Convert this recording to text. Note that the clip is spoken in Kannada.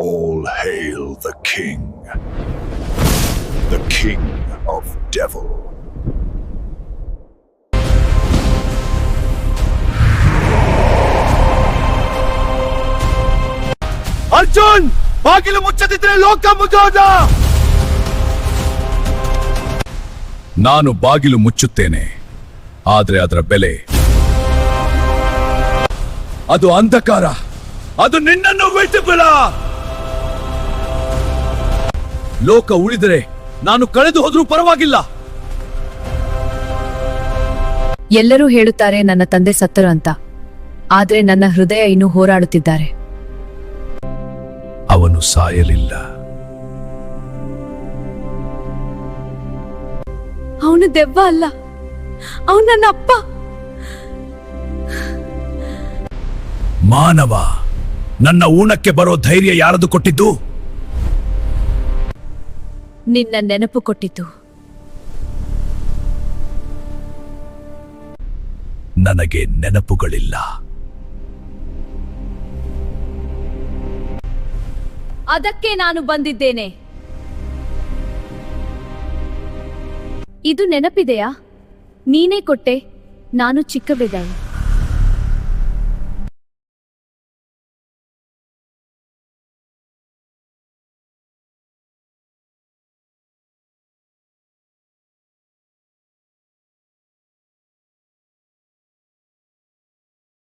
All hail the king of devil. Arjun, ಬಾಗಿಲು ಮುಚ್ಚದಿದ್ರೆ ಲೋಕ ಮುಚ್ಚೋದ. ನಾನು ಬಾಗಿಲು ಮುಚ್ಚುತ್ತೇನೆ, ಆದ್ರೆ ಅದರ ಬೆಲೆ ಅದು ಅಂಧಕಾರ. ಅದು ನಿನ್ನನ್ನು ಬಿಟ್ಟುಬಿಡ. ಲೋಕ ಉಳಿದರೆ ನಾನು ಕಳೆದು ಹೋದ್ರೂ ಪರವಾಗಿಲ್ಲ. ಎಲ್ಲರೂ ಹೇಳುತ್ತಾರೆ ನನ್ನ ತಂದೆ ಸತ್ತರು ಅಂತ, ಆದ್ರೆ ನನ್ನ ಹೃದಯ ಇನ್ನೂ ಹೋರಾಡುತ್ತಿದ್ದಾರೆ. ಅವನು ಸಾಯಲಿಲ್ಲ. ಅವನು ದೆವ್ವ ಅಲ್ಲ, ಅವನು ನನ್ನ ಅಪ್ಪ. ಮಾನವ, ನನ್ನ ಊನಕ್ಕೆ ಬರೋ ಧೈರ್ಯ ಯಾರದು ಕೊಟ್ಟಿದ್ದು? ನಿನ್ನ ನೆನಪು ಕೊಟ್ಟಿತು. ನನಗೆ ನೆನಪುಗಳಿಲ್ಲ. ಅದಕ್ಕೆ ನಾನು ಬಂದಿದ್ದೇನೆ. ಇದು ನೆನಪಿದೆಯಾ? ನೀನೇ ಕೊಟ್ಟೆ, ನಾನು ಚಿಕ್ಕ ಬೆದಾಯಿ.